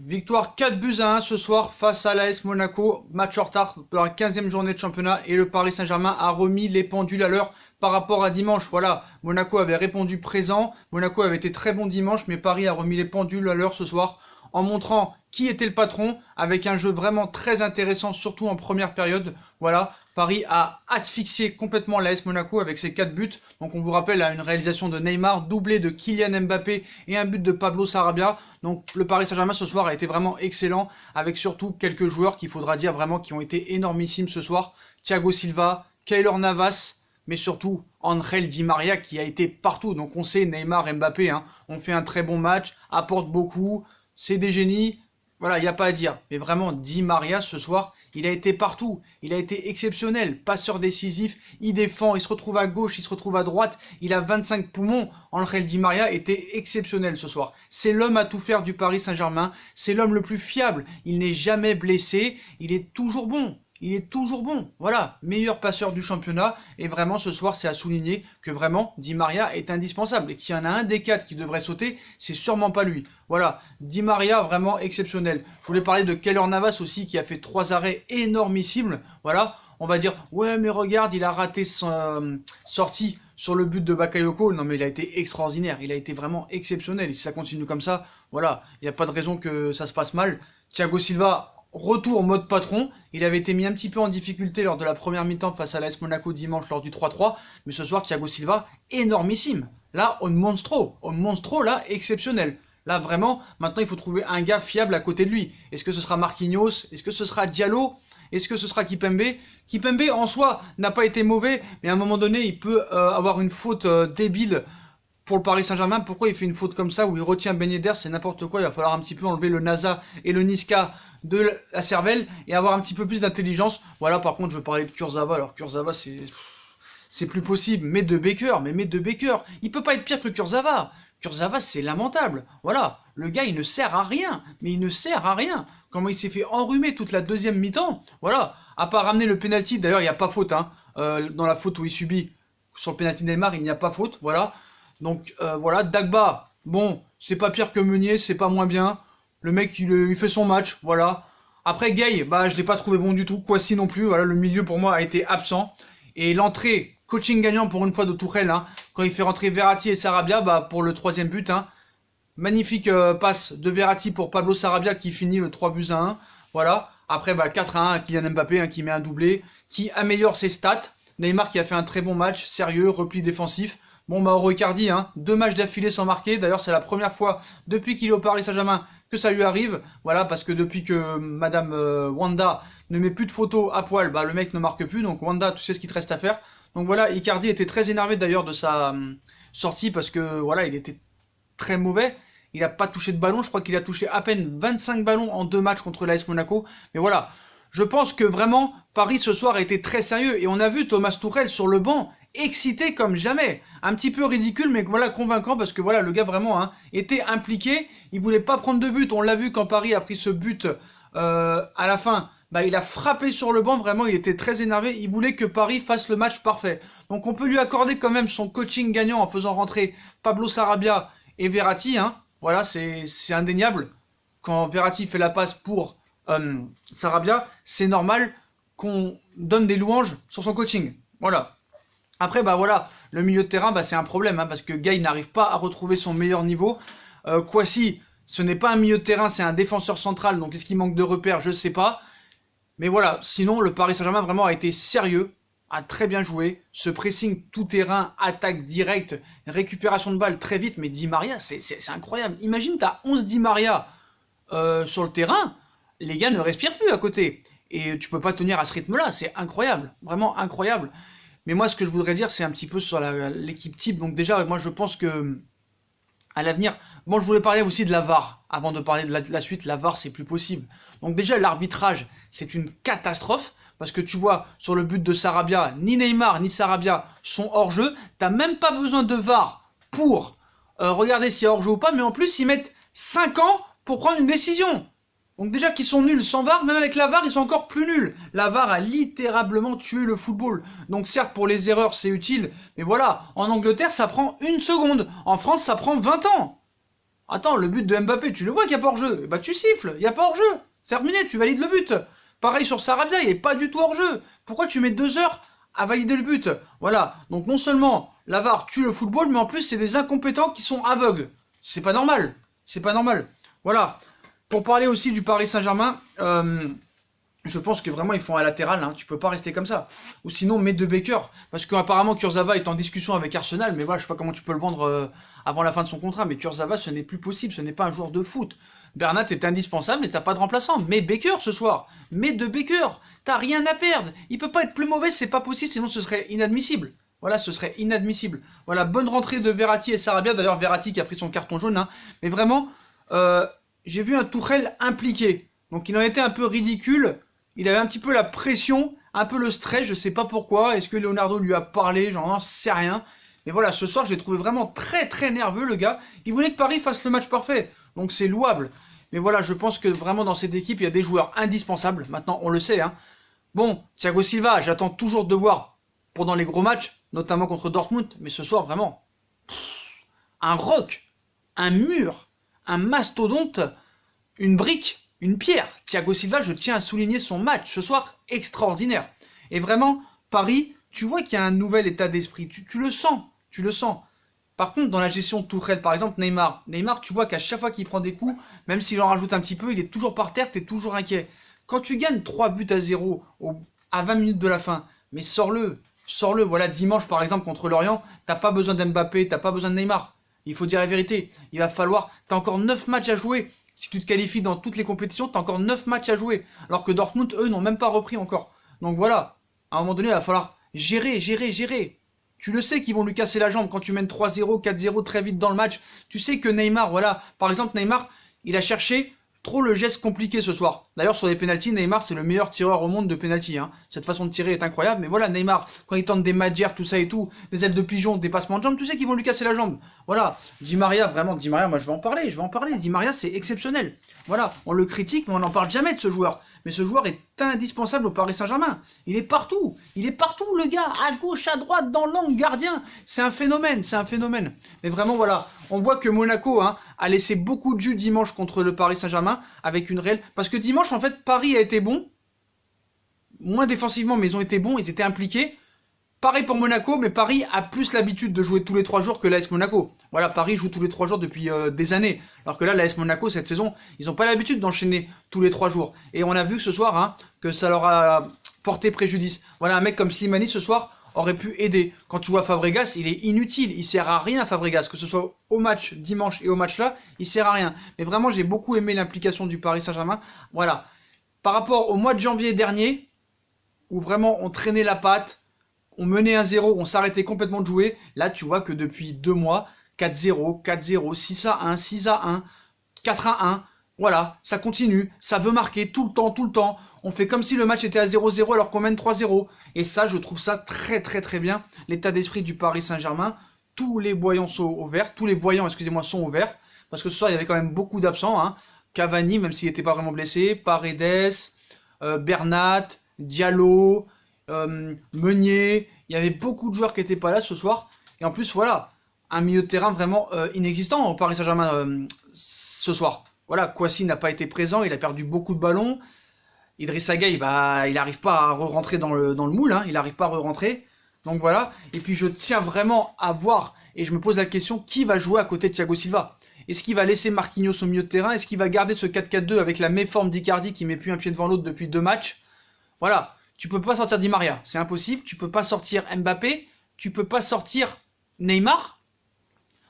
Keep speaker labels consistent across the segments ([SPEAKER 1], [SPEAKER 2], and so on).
[SPEAKER 1] Victoire 4-1 ce soir face à l'AS Monaco, match en retard de la 15e journée de championnat et le Paris Saint-Germain a remis les pendules à l'heure par rapport à dimanche. Voilà, Monaco avait répondu présent, Monaco avait été très bon dimanche, mais Paris a remis les pendules à l'heure ce soir en montrant qui était le patron avec un jeu vraiment très intéressant, surtout en première période. Voilà, Paris a asphyxié complètement l'AS Monaco avec ses 4 buts. Donc on vous rappelle une réalisation de Neymar, doublé de Kylian Mbappé et un but de Pablo Sarabia. Donc le Paris Saint-Germain ce soir a été vraiment excellent avec surtout quelques joueurs qu'il faudra dire vraiment qui ont été énormissimes ce soir. Thiago Silva, Keylor Navas, mais surtout Angel Di Maria qui a été partout. Donc on sait Neymar, Mbappé, ont fait un très bon match, apportent beaucoup, c'est des génies. Voilà, il n'y a pas à dire. Mais vraiment, Di Maria, ce soir, il a été partout. Il a été exceptionnel. Passeur décisif, il défend, il se retrouve à gauche, il se retrouve à droite. Il a 25 poumons. Angel Di Maria était exceptionnel ce soir. C'est l'homme à tout faire du Paris Saint-Germain. C'est l'homme le plus fiable. Il n'est jamais blessé. Il est toujours bon. Il est toujours bon, voilà, meilleur passeur du championnat, et vraiment ce soir c'est à souligner que vraiment Di Maria est indispensable, et qu'il y en a un des 4 qui devrait sauter, c'est sûrement pas lui. Voilà, Di Maria vraiment exceptionnel. Je voulais parler de Keylor Navas aussi qui a fait 3 arrêts énormissimes, voilà, on va dire, ouais mais regarde il a raté son sortie sur le but de Bakayoko, non mais il a été extraordinaire, il a été vraiment exceptionnel, et si ça continue comme ça, voilà, il n'y a pas de raison que ça se passe mal. Thiago Silva, retour mode patron, il avait été mis un petit peu en difficulté lors de la première mi-temps face à l'AS Monaco dimanche lors du 3-3, mais ce soir Thiago Silva, énormissime. Là, un monstro là, exceptionnel. Là vraiment, maintenant il faut trouver un gars fiable à côté de lui. Est-ce que ce sera Marquinhos? Est-ce que ce sera Diallo? Est-ce que ce sera Kimpembe? Kimpembe en soi n'a pas été mauvais, mais à un moment donné il peut avoir une faute débile pour le Paris Saint-Germain. Pourquoi il fait une faute comme ça où il retient Ben Yedder? C'est n'importe quoi. Il va falloir un petit peu enlever le NASA et le Niska de la cervelle et avoir un petit peu plus d'intelligence. Voilà, par contre, je veux parler de Kurzawa. Alors, Kurzawa, c'est plus possible. Mais de Baker, il peut pas être pire que Kurzawa. Kurzawa, c'est lamentable. Voilà, le gars, il ne sert à rien. Mais il ne sert à rien. Comment il s'est fait enrhumer toute la deuxième mi-temps. Voilà, à part ramener le penalty. D'ailleurs, il n'y a pas faute. Dans la faute où il subit sur le penalty Neymar, il n'y a pas faute. Voilà. Donc voilà, Dagba, bon, c'est pas pire que Meunier, c'est pas moins bien. Le mec, il fait son match, voilà. Après, Gay, bah je l'ai pas trouvé bon du tout. Kwasi non plus, voilà, le milieu pour moi a été absent. Et l'entrée, coaching gagnant pour une fois de Tuchel, quand il fait rentrer Verratti et Sarabia, bah pour le 3e but, magnifique passe de Verratti pour Pablo Sarabia qui finit le 3-1. Voilà. Après, bah 4-1, Kylian Mbappé qui met un doublé, qui améliore ses stats. Neymar qui a fait un très bon match, sérieux, repli défensif. Bon, Mauro Icardi, 2 matchs d'affilée sans marquer. D'ailleurs, c'est la première fois depuis qu'il est au Paris Saint-Germain que ça lui arrive. Voilà, parce que depuis que Madame Wanda ne met plus de photos à poil, bah, le mec ne marque plus. Donc, Wanda, tu sais ce qu'il te reste à faire. Donc voilà, Icardi était très énervé d'ailleurs de sa sortie parce que voilà, il était très mauvais. Il n'a pas touché de ballon. Je crois qu'il a touché à peine 25 ballons en 2 matchs contre l'AS Monaco. Mais voilà, je pense que vraiment, Paris ce soir a été très sérieux. Et on a vu Thomas Tuchel sur le banc, excité comme jamais, un petit peu ridicule mais voilà convaincant parce que voilà le gars vraiment était impliqué, il voulait pas prendre de but, on l'a vu quand Paris a pris ce but à la fin, bah il a frappé sur le banc, vraiment il était très énervé, il voulait que Paris fasse le match parfait. Donc on peut lui accorder quand même son coaching gagnant en faisant rentrer Pablo Sarabia et Verratti, voilà c'est indéniable. Quand Verratti fait la passe pour Sarabia, c'est normal qu'on donne des louanges sur son coaching, voilà. Après, bah voilà, le milieu de terrain, bah, c'est un problème, parce que Gay n'arrive pas à retrouver son meilleur niveau. Kwasi, ce n'est pas un milieu de terrain, c'est un défenseur central, donc est-ce qu'il manque de repères? Je sais pas. Mais voilà, sinon, le Paris Saint-Germain vraiment a été sérieux, a très bien joué. Ce pressing tout-terrain, attaque directe, récupération de balles très vite, mais Di Maria, c'est incroyable. Imagine, t'as 11 Di Maria sur le terrain, les gars ne respirent plus à côté. Et tu peux pas tenir à ce rythme-là, c'est incroyable, vraiment incroyable. Mais moi, ce que je voudrais dire, c'est un petit peu sur l'équipe type. Donc déjà, moi, je pense que à l'avenir... Bon, je voulais parler aussi de la VAR. Avant de parler de la suite, la VAR, c'est plus possible. Donc déjà, l'arbitrage, c'est une catastrophe. Parce que tu vois, sur le but de Sarabia, ni Neymar, ni Sarabia sont hors-jeu. T'as même pas besoin de VAR pour regarder s'il y a hors-jeu ou pas. Mais en plus, ils mettent 5 ans pour prendre une décision. Donc déjà qu'ils sont nuls sans VAR, même avec la VAR, ils sont encore plus nuls. La VAR a littéralement tué le football. Donc certes, pour les erreurs, c'est utile. Mais voilà, en Angleterre, ça prend 1 seconde. En France, ça prend 20 ans. Attends, le but de Mbappé, tu le vois qu'il n'y a pas hors-jeu. Bah tu siffles, il n'y a pas hors-jeu. C'est terminé, tu valides le but. Pareil sur Sarabia, il n'est pas du tout hors-jeu. Pourquoi tu mets 2 heures à valider le but? Voilà, donc non seulement la VAR tue le football, mais en plus c'est des incompétents qui sont aveugles. C'est pas normal, c'est pas normal. Voilà, pour parler aussi du Paris Saint-Germain, je pense que vraiment ils font un latéral, hein. Tu peux pas rester comme ça. Ou sinon mets De Baker, parce qu'apparemment Kurzawa est en discussion avec Arsenal, mais voilà, je sais pas comment tu peux le vendre avant la fin de son contrat, mais Kurzawa ce n'est plus possible, ce n'est pas un joueur de foot. Bernat est indispensable et t'as pas de remplaçant. Mets Baker ce soir, mets De Baker, t'as rien à perdre. Il peut pas être plus mauvais, c'est pas possible, sinon ce serait inadmissible. Voilà, ce serait inadmissible. Voilà, bonne rentrée de Verratti et Sarabia, d'ailleurs Verratti qui a pris son carton jaune, hein. Mais vraiment, j'ai vu un Tuchel impliqué, donc il en était un peu ridicule. Il avait un petit peu la pression, un peu le stress, je sais pas pourquoi. Est-ce que Leonardo lui a parlé? J'en sais rien. Mais voilà, ce soir, je l'ai trouvé vraiment très très nerveux, le gars. Il voulait que Paris fasse le match parfait, donc c'est louable. Mais voilà, je pense que vraiment dans cette équipe, il y a des joueurs indispensables. Maintenant, on le sait, hein. Bon, Thiago Silva, j'attends toujours de voir pendant les gros matchs, notamment contre Dortmund. Mais ce soir, vraiment, un roc, un mur, un mastodonte, une brique. Une pierre. Thiago Silva, je tiens à souligner son match ce soir extraordinaire. Et vraiment, Paris, tu vois qu'il y a un nouvel état d'esprit. Tu le sens, tu le sens. Par contre, dans la gestion de Tuchel, par exemple, Neymar, tu vois qu'à chaque fois qu'il prend des coups, même s'il en rajoute un petit peu, il est toujours par terre, t'es toujours inquiet. Quand tu gagnes 3 buts à 0 à 20 minutes de la fin, mais sors-le. Sors-le. Voilà, dimanche, par exemple, contre Lorient, t'as pas besoin d'Mbappé, t'as pas besoin de Neymar. Il faut dire la vérité. Il va falloir... T'as encore 9 matchs à jouer. Si tu te qualifies dans toutes les compétitions, tu as encore 9 matchs à jouer. Alors que Dortmund, eux, n'ont même pas repris encore. Donc voilà, à un moment donné, il va falloir gérer. Tu le sais qu'ils vont lui casser la jambe quand tu mènes 3-0, 4-0 très vite dans le match. Tu sais que Neymar, voilà, par exemple, Neymar, il a cherché trop le geste compliqué ce soir. D'ailleurs, sur les pénaltys, Neymar, c'est le meilleur tireur au monde de pénalty, hein. Cette façon de tirer est incroyable. Mais voilà, Neymar, quand il tente des Madjer, tout ça et tout, des ailes de pigeon, des passements de jambes, tu sais qu'ils vont lui casser la jambe. Voilà. Di Maria, vraiment, Di Maria, moi je vais en parler. Di Maria, c'est exceptionnel. Voilà, on le critique, mais on n'en parle jamais de ce joueur. Mais ce joueur est indispensable au Paris Saint-Germain. Il est partout, le gars, à gauche, à droite, dans l'angle gardien. C'est un phénomène. Mais vraiment, voilà, on voit que Monaco, hein, a laissé beaucoup de jus dimanche contre le Paris Saint-Germain, avec une réelle... Parce que dimanche, en fait, Paris a été bon, moins défensivement, mais ils ont été bons, ils étaient impliqués. Pareil pour Monaco, mais Paris a plus l'habitude de jouer tous les 3 jours que l'AS Monaco. Voilà, Paris joue tous les 3 jours depuis des années. Alors que là, l'AS Monaco, cette saison, ils n'ont pas l'habitude d'enchaîner tous les 3 jours. Et on a vu ce soir, hein, que ça leur a porté préjudice. Voilà, un mec comme Slimani ce soir aurait pu aider. Quand tu vois Fabregas, il est inutile, il sert à rien Fabregas, que ce soit au match dimanche et au match là, il sert à rien. Mais vraiment, j'ai beaucoup aimé l'implication du Paris Saint-Germain. Voilà. Par rapport au mois de janvier dernier, où vraiment on traînait la patte, on menait 1-0, on s'arrêtait complètement de jouer. Là, tu vois que depuis 2 mois, 4-0, 4-0, 6-1, 6-1, 4-1, voilà, ça continue, ça veut marquer tout le temps. On fait comme si le match était à 0-0 alors qu'on mène 3-0. Et ça, je trouve ça très bien, l'état d'esprit du Paris Saint-Germain. Tous les voyants sont au vert, sont au vert. Parce que ce soir, il y avait quand même beaucoup d'absents, hein. Cavani, même s'il n'était pas vraiment blessé, Paredes, Bernat, Diallo... Meunier, il y avait beaucoup de joueurs qui n'étaient pas là ce soir. Et en plus, voilà, un milieu de terrain vraiment inexistant au Paris Saint-Germain ce soir. Voilà, Kouassi n'a pas été présent, il a perdu beaucoup de ballons. Idrissa Gueye, bah, il n'arrive pas à re-rentrer dans le moule, hein, il n'arrive pas à re-rentrer. Donc voilà, et puis je tiens vraiment à voir, et je me pose la question, qui va jouer à côté de Thiago Silva? Est-ce qu'il va laisser Marquinhos au milieu de terrain? Est-ce qu'il va garder ce 4-4-2 avec la méforme d'Icardi qui met plus un pied devant l'autre depuis 2 matchs? Voilà. Tu peux pas sortir Di Maria, c'est impossible. Tu peux pas sortir Mbappé, tu peux pas sortir Neymar.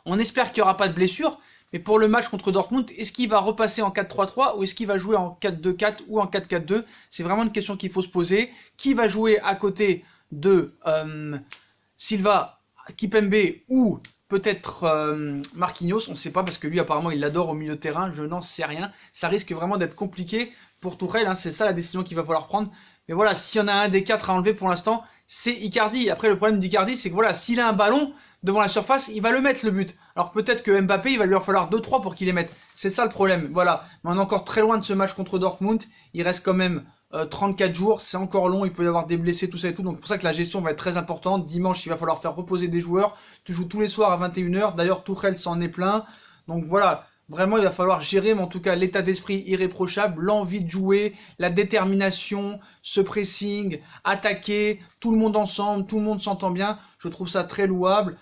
[SPEAKER 1] On espère qu'il n'y aura pas de blessure, mais pour le match contre Dortmund, est-ce qu'il va repasser en 4-3-3 ou est-ce qu'il va jouer en 4-2-4 ou en 4-4-2? C'est vraiment une question qu'il faut se poser. Qui va jouer à côté de Silva, Kipembe ou peut-être Marquinhos? On ne sait pas parce que lui apparemment il l'adore au milieu de terrain, je n'en sais rien. Ça risque vraiment d'être compliqué pour Tuchel, hein. C'est ça la décision qu'il va falloir prendre. Mais voilà, s'il y en a un des 4 à enlever pour l'instant, c'est Icardi. Après, le problème d'Icardi, c'est que voilà, s'il a un ballon devant la surface, il va le mettre le but. Alors peut-être que Mbappé, il va lui en falloir 2-3 pour qu'il les mette. C'est ça le problème. Voilà. Mais on est encore très loin de ce match contre Dortmund. Il reste quand même 34 jours. C'est encore long. Il peut y avoir des blessés, tout ça et tout. Donc c'est pour ça que la gestion va être très importante. Dimanche, il va falloir faire reposer des joueurs. Tu joues tous les soirs à 21 h. D'ailleurs, Tuchel s'en est plein. Donc voilà. Vraiment, il va falloir gérer, mais en tout cas, l'état d'esprit irréprochable, l'envie de jouer, la détermination, ce pressing, attaquer, tout le monde ensemble, tout le monde s'entend bien. Je trouve ça très louable.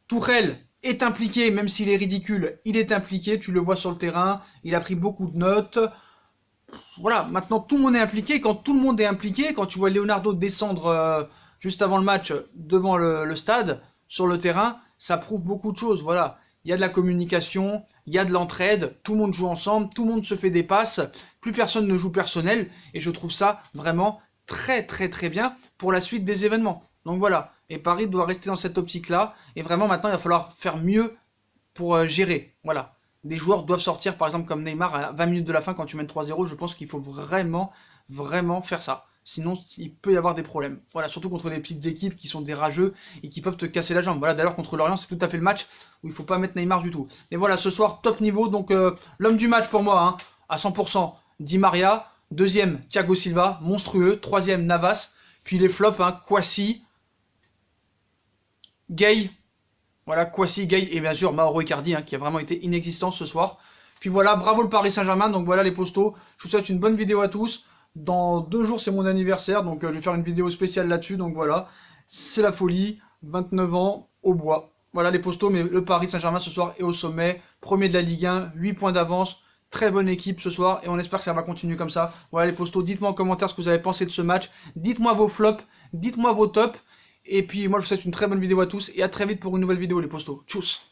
[SPEAKER 1] Tourelle est impliqué, même s'il est ridicule, il est impliqué, tu le vois sur le terrain, il a pris beaucoup de notes. Voilà, maintenant tout le monde est impliqué. Quand tout le monde est impliqué, quand tu vois Leonardo descendre juste avant le match devant le stade, sur le terrain, ça prouve beaucoup de choses. Voilà, il y a de la communication, il y a de l'entraide, tout le monde joue ensemble, tout le monde se fait des passes, plus personne ne joue personnel, et je trouve ça vraiment très très très bien pour la suite des événements. Donc voilà, et Paris doit rester dans cette optique-là, et vraiment maintenant il va falloir faire mieux pour gérer. Voilà, des joueurs doivent sortir, par exemple comme Neymar à 20 minutes de la fin quand tu mènes 3-0, je pense qu'il faut vraiment faire ça. Sinon, il peut y avoir des problèmes. Voilà, surtout contre des petites équipes qui sont des rageux et qui peuvent te casser la jambe. Voilà, d'ailleurs, contre Lorient, c'est tout à fait le match où il ne faut pas mettre Neymar du tout. Et voilà, ce soir, top niveau. Donc, l'homme du match pour moi, hein, à 100%, Di Maria. Deuxième, Thiago Silva, monstrueux. Troisième, Navas. Puis les flops, hein, Kouassi, Gay. Voilà, Kouassi, Gay et bien sûr Mauro Icardi, hein, qui a vraiment été inexistant ce soir. Puis voilà, bravo le Paris Saint-Germain. Donc voilà les postos. Je vous souhaite une bonne vidéo à tous. Dans 2 jours, c'est mon anniversaire, donc je vais faire une vidéo spéciale là-dessus. Donc voilà, c'est la folie. 29 ans, au bois. Voilà les postos, mais le Paris Saint-Germain ce soir est au sommet. Premier de la Ligue 1, 8 points d'avance. Très bonne équipe ce soir et on espère que ça va continuer comme ça. Voilà les postos, dites-moi en commentaire ce que vous avez pensé de ce match. Dites-moi vos flops, dites-moi vos tops. Et puis moi je vous souhaite une très bonne vidéo à tous et à très vite pour une nouvelle vidéo les postos. Tchuss!